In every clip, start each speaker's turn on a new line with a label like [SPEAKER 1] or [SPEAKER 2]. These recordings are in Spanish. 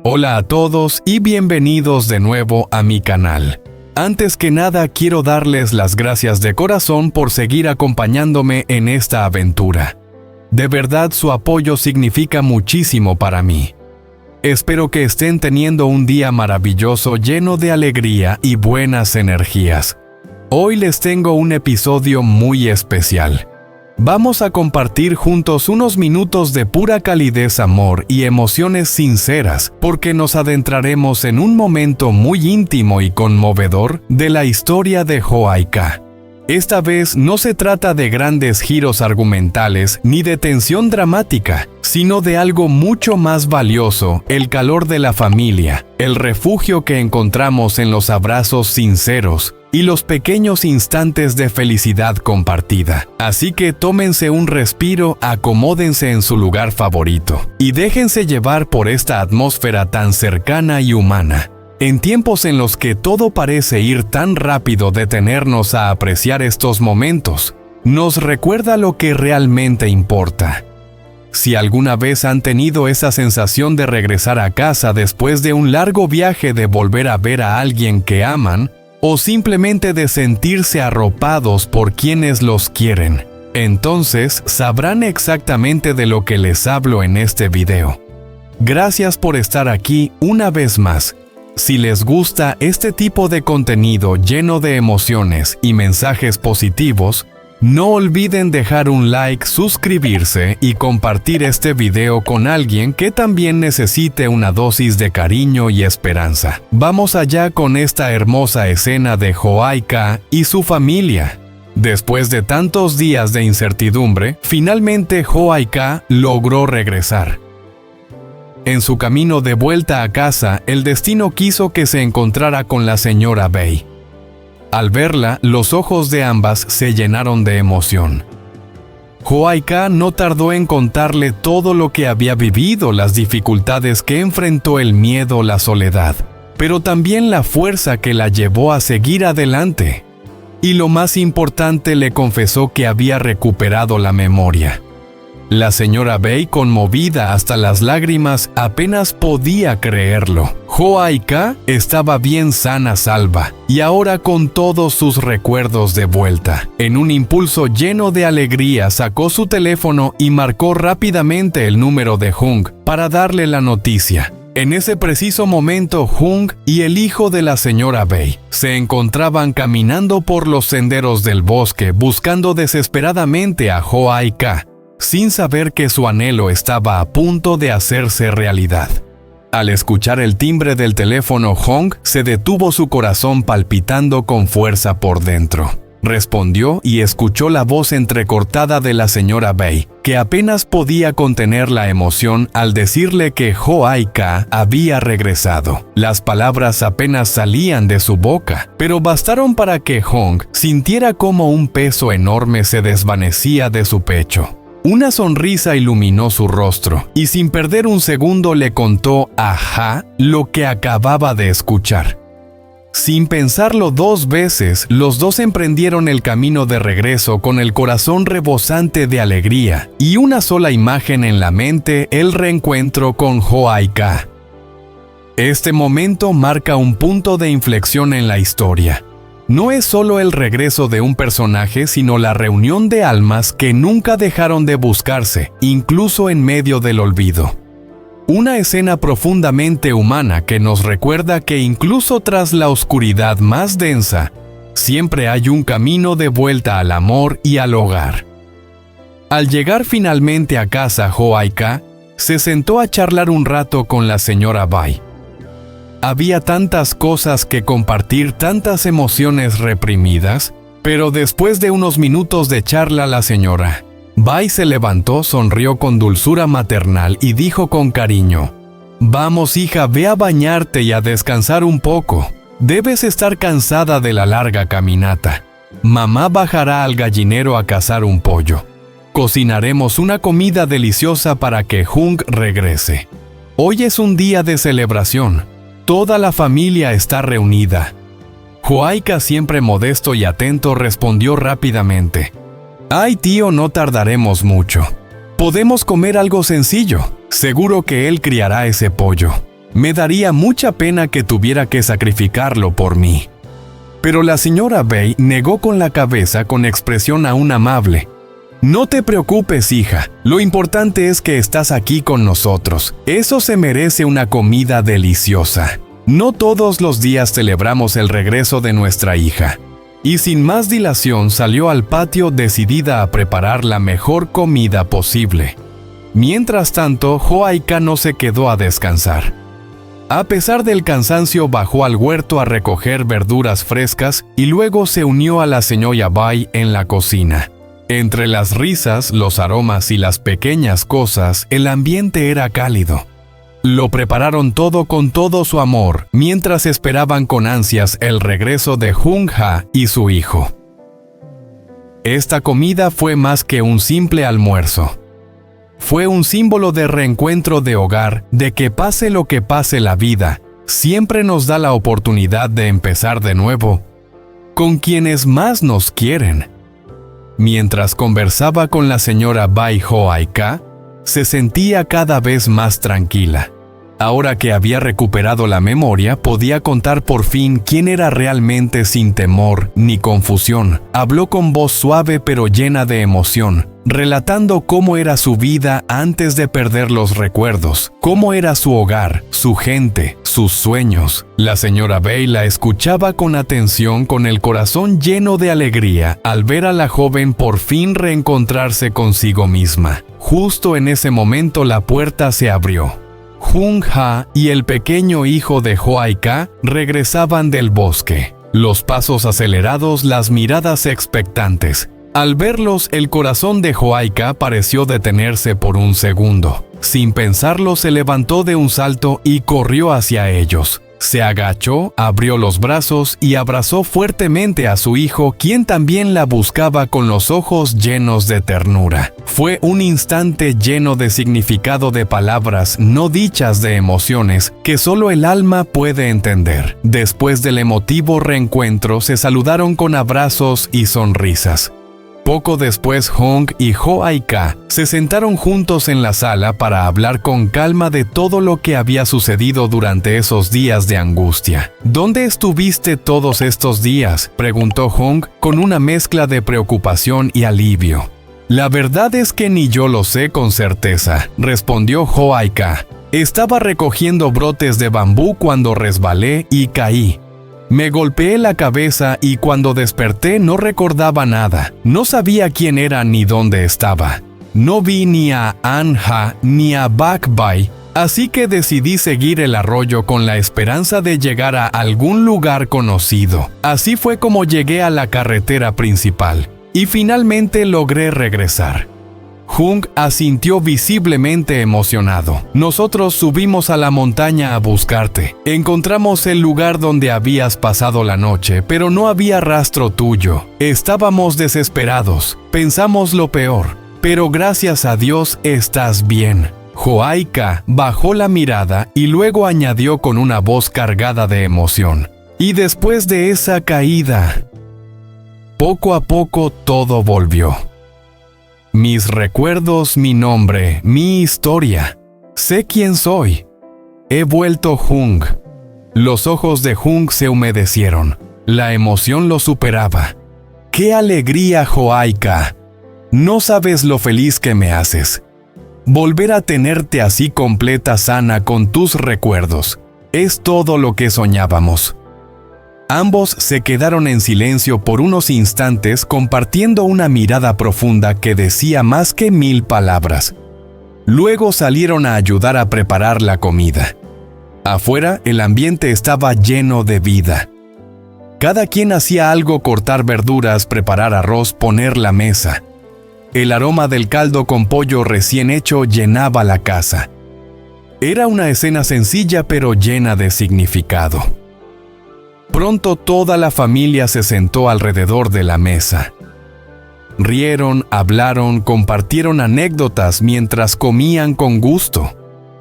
[SPEAKER 1] Hola a todos y bienvenidos de nuevo a mi canal. Antes que nada quiero darles las gracias de corazón por seguir acompañándome en esta aventura. De verdad su apoyo significa muchísimo para mí. Espero que estén teniendo un día maravilloso lleno de alegría y buenas energías. Hoy les tengo un episodio muy especial. Vamos a compartir juntos unos minutos de pura calidez, amor y emociones sinceras, porque nos adentraremos en un momento muy íntimo y conmovedor de la historia de Joaika. Esta vez no se trata de grandes giros argumentales ni de tensión dramática, sino de algo mucho más valioso: el calor de la familia, el refugio que encontramos en los abrazos sinceros y los pequeños instantes de felicidad compartida. Así que tómense un respiro, acomódense en su lugar favorito y déjense llevar por esta atmósfera tan cercana y humana. En tiempos en los que todo parece ir tan rápido, detenernos a apreciar estos momentos nos recuerda lo que realmente importa. Si alguna vez han tenido esa sensación de regresar a casa después de un largo viaje, de volver a ver a alguien que aman, o simplemente de sentirse arropados por quienes los quieren, entonces sabrán exactamente de lo que les hablo en este video. Gracias por estar aquí una vez más. Si les gusta este tipo de contenido lleno de emociones y mensajes positivos, no olviden dejar un like, suscribirse y compartir este video con alguien que también necesite una dosis de cariño y esperanza. Vamos allá con esta hermosa escena de Joaika y su familia. Después de tantos días de incertidumbre, finalmente Joaika logró regresar. En su camino de vuelta a casa, el destino quiso que se encontrara con la señora Bei. Al verla, los ojos de ambas se llenaron de emoción. Joaika no tardó en contarle todo lo que había vivido, las dificultades que enfrentó, el miedo, la soledad, pero también la fuerza que la llevó a seguir adelante. Y lo más importante, le confesó que había recuperado la memoria. La señora Bei, conmovida hasta las lágrimas, apenas podía creerlo. Joaika estaba bien sana, salva, y ahora con todos sus recuerdos de vuelta. En un impulso lleno de alegría, sacó su teléfono y marcó rápidamente el número de Jung para darle la noticia. En ese preciso momento, Jung y el hijo de la señora Bei se encontraban caminando por los senderos del bosque, buscando desesperadamente a Joaika, sin saber que su anhelo estaba a punto de hacerse realidad. Al escuchar el timbre del teléfono, Jung se detuvo, su corazón palpitando con fuerza por dentro. Respondió y escuchó la voz entrecortada de la señora Bei, que apenas podía contener la emoción al decirle que Joaika había regresado. Las palabras apenas salían de su boca, pero bastaron para que Jung sintiera como un peso enorme se desvanecía de su pecho. Una sonrisa iluminó su rostro, y sin perder un segundo le contó a Ja lo que acababa de escuchar. Sin pensarlo dos veces, los dos emprendieron el camino de regreso con el corazón rebosante de alegría y una sola imagen en la mente: el reencuentro con Joaika. Este momento marca un punto de inflexión en la historia. No es solo el regreso de un personaje, sino la reunión de almas que nunca dejaron de buscarse, incluso en medio del olvido. Una escena profundamente humana que nos recuerda que incluso tras la oscuridad más densa, siempre hay un camino de vuelta al amor y al hogar. Al llegar finalmente a casa, Joaika se sentó a charlar un rato con la señora Bei. Había tantas cosas que compartir, tantas emociones reprimidas, pero después de unos minutos de charla, la señora Bei se levantó, sonrió con dulzura maternal y dijo con cariño: «Vamos, hija, ve a bañarte y a descansar un poco. Debes estar cansada de la larga caminata. Mamá bajará al gallinero a cazar un pollo. Cocinaremos una comida deliciosa para que Jung regrese. Hoy es un día de celebración. Toda la familia está reunida». Joaika, siempre modesto y atento, respondió rápidamente: «Ay, tío, no tardaremos mucho. Podemos comer algo sencillo. Seguro que él criará ese pollo». Me daría mucha pena que tuviera que sacrificarlo por mí. Pero la señora Bai negó con la cabeza con expresión aún amable. No te preocupes, hija. Lo importante es que estás aquí con nosotros. Eso se merece una comida deliciosa. No todos los días celebramos el regreso de nuestra hija. Y sin más dilación salió al patio decidida a preparar la mejor comida posible. Mientras tanto, Joaika no se quedó a descansar. A pesar del cansancio, bajó al huerto a recoger verduras frescas y luego se unió a la señora Bai en la cocina. Entre las risas, los aromas y las pequeñas cosas, el ambiente era cálido. Lo prepararon todo con todo su amor, mientras esperaban con ansias el regreso de Jung-ha y su hijo. Esta comida fue más que un simple almuerzo. Fue un símbolo de reencuentro de hogar, de que pase lo que pase la vida, siempre nos da la oportunidad de empezar de nuevo, con quienes más nos quieren. Mientras conversaba con la señora Bai Joaika, se sentía cada vez más tranquila. Ahora que había recuperado la memoria, podía contar por fin quién era realmente sin temor ni confusión. Habló con voz suave pero llena de emoción, relatando cómo era su vida antes de perder los recuerdos, cómo era su hogar, su gente, sus sueños. La señora Bai la escuchaba con atención, con el corazón lleno de alegría al ver a la joven por fin reencontrarse consigo misma. Justo en ese momento la puerta se abrió. Jung-ha y el pequeño hijo de Joaika regresaban del bosque. Los pasos acelerados, las miradas expectantes. Al verlos, el corazón de Joaika pareció detenerse por un segundo. Sin pensarlo, se levantó de un salto y corrió hacia ellos. Se agachó, abrió los brazos y abrazó fuertemente a su hijo, quien también la buscaba con los ojos llenos de ternura. Fue un instante lleno de significado, de palabras no dichas, de emociones que solo el alma puede entender. Después del emotivo reencuentro, se saludaron con abrazos y sonrisas. Poco después, Jung y Joaika se sentaron juntos en la sala para hablar con calma de todo lo que había sucedido durante esos días de angustia. ¿Dónde estuviste todos estos días?, preguntó Jung con una mezcla de preocupación y alivio. La verdad es que ni yo lo sé con certeza, respondió Joaika. Estaba recogiendo brotes de bambú cuando resbalé y caí. Me golpeé la cabeza y cuando desperté no recordaba nada. No sabía quién era ni dónde estaba. No vi ni a An-ha ni a Bak-bai, así que decidí seguir el arroyo con la esperanza de llegar a algún lugar conocido. Así fue como llegué a la carretera principal y finalmente logré regresar. Jung asintió visiblemente emocionado. Nosotros subimos a la montaña a buscarte. Encontramos el lugar donde habías pasado la noche, pero no había rastro tuyo. Estábamos desesperados. Pensamos lo peor. Pero gracias a Dios estás bien. Joaika bajó la mirada y luego añadió con una voz cargada de emoción. Y después de esa caída, poco a poco todo volvió. Mis recuerdos, mi nombre, mi historia. Sé quién soy. He vuelto Jung. Los ojos de Jung se humedecieron. La emoción lo superaba. ¡Qué alegría, Joaika! No sabes lo feliz que me haces. Volver a tenerte así completa, sana, con tus recuerdos. Es todo lo que soñábamos. Ambos se quedaron en silencio por unos instantes, compartiendo una mirada profunda que decía más que 1000 palabras. Luego salieron a ayudar a preparar la comida. Afuera, el ambiente estaba lleno de vida. Cada quien hacía algo: cortar verduras, preparar arroz, poner la mesa. El aroma del caldo con pollo recién hecho llenaba la casa. Era una escena sencilla pero llena de significado. Pronto toda la familia se sentó alrededor de la mesa. Rieron, hablaron, compartieron anécdotas mientras comían con gusto.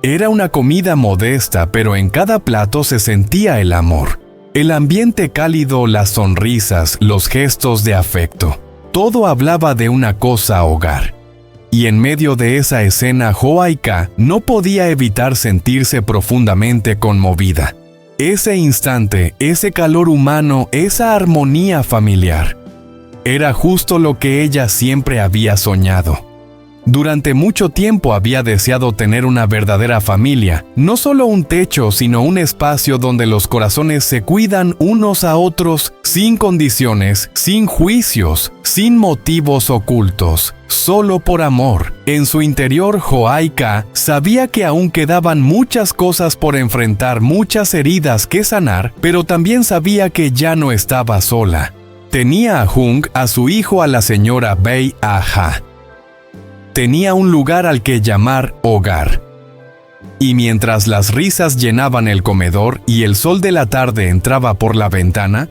[SPEAKER 1] Era una comida modesta, pero en cada plato se sentía el amor. El ambiente cálido, las sonrisas, los gestos de afecto. Todo hablaba de una cosa: hogar. Y en medio de esa escena, Joaika no podía evitar sentirse profundamente conmovida. Ese instante, ese calor humano, esa armonía familiar, era justo lo que ella siempre había soñado. Durante mucho tiempo había deseado tener una verdadera familia, no solo un techo, sino un espacio donde los corazones se cuidan unos a otros sin condiciones, sin juicios, sin motivos ocultos, solo por amor. En su interior, Joaika sabía que aún quedaban muchas cosas por enfrentar, muchas heridas que sanar, pero también sabía que ya no estaba sola. Tenía a Jung, a su hijo, a la señora Bei Aja. Tenía un lugar al que llamar hogar. Y mientras las risas llenaban el comedor y el sol de la tarde entraba por la ventana,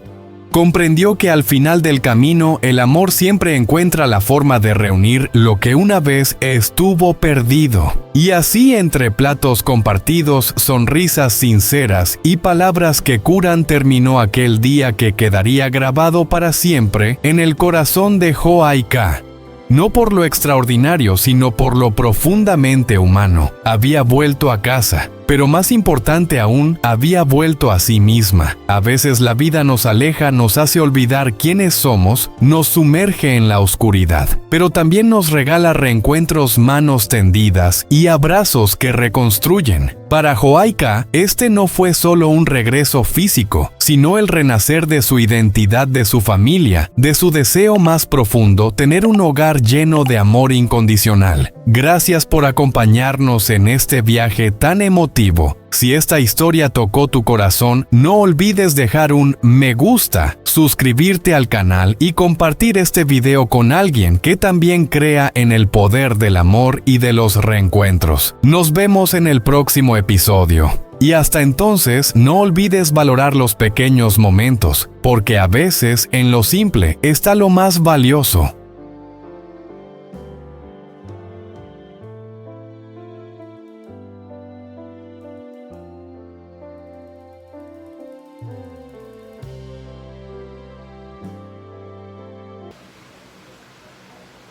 [SPEAKER 1] comprendió que al final del camino el amor siempre encuentra la forma de reunir lo que una vez estuvo perdido. Y así, entre platos compartidos, sonrisas sinceras y palabras que curan, terminó aquel día que quedaría grabado para siempre en el corazón de Joaika. No por lo extraordinario, sino por lo profundamente humano. Había vuelto a casa, pero más importante aún, había vuelto a sí misma. A veces la vida nos aleja, nos hace olvidar quiénes somos, nos sumerge en la oscuridad, pero también nos regala reencuentros, manos tendidas y abrazos que reconstruyen. Para Joaika, este no fue solo un regreso físico, sino el renacer de su identidad, de su familia, de su deseo más profundo, tener un hogar lleno de amor incondicional. Gracias por acompañarnos en este viaje tan emotivo. Si esta historia tocó tu corazón, no olvides dejar un me gusta, suscribirte al canal y compartir este video con alguien que también crea en el poder del amor y de los reencuentros. Nos vemos en el próximo episodio. Y hasta entonces, no olvides valorar los pequeños momentos, porque a veces en lo simple está lo más valioso.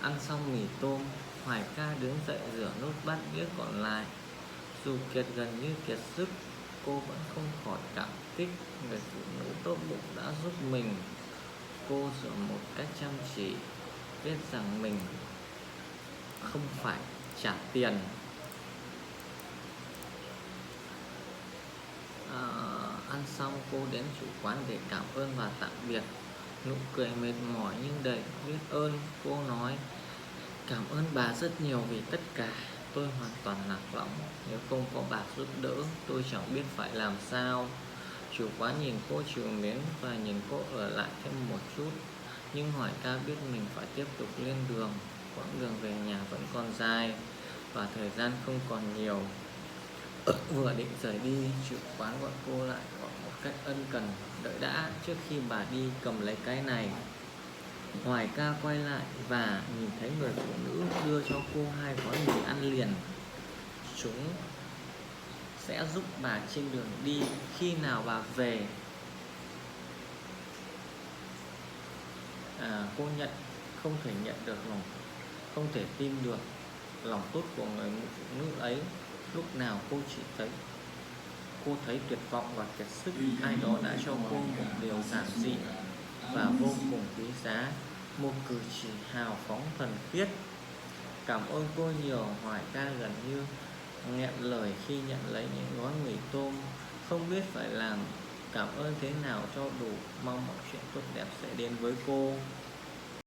[SPEAKER 2] Ăn xong mì tôm, Hoài ca đứng dậy rửa nốt bát đĩa còn lại. Dù kiệt gần như kiệt sức, cô vẫn không khỏi cảm kích người phụ nữ tốt bụng đã giúp mình. Cô rửa một cách chăm chỉ, biết rằng mình không phải trả tiền. Ăn xong cô đến chủ quán để cảm ơn và tạm biệt. Nụ cười mệt mỏi nhưng đầy biết ơn. Cô nói: cảm ơn bà rất nhiều vì tất cả. Tôi hoàn toàn lạc lõng. Nếu không có bà giúp đỡ, tôi chẳng biết phải làm sao. Chủ quán nhìn cô trìu mến và nhìn cô ở lại thêm một chút. Nhưng Hoài ca biết mình phải tiếp tục lên đường. Quãng đường về nhà vẫn còn dài và thời gian không còn nhiều. Vừa định rời đi, chủ quán gọi cô lại, gọi một cách ân cần: đợi đã, trước khi bà đi cầm lấy cái này. Hoài ca quay lại và nhìn thấy người phụ nữ đưa cho cô 2 gói mì ăn liền. Chúng sẽ giúp bà trên đường đi khi nào bà về. Cô không thể nhận được không thể tin được lòng tốt của người phụ nữ ấy. Lúc nào cô chỉ thấy tuyệt vọng và kiệt sức. Ai đó đã cho cô một điều giản dị và vô cùng quý giá, một cử chỉ hào phóng thuần khiết. Cảm ơn cô nhiều. Hoài ca gần như nghẹn lời khi nhận lấy những gói mì tôm, không biết phải làm cảm ơn thế nào cho đủ. Mong mọi chuyện tốt đẹp sẽ đến với cô.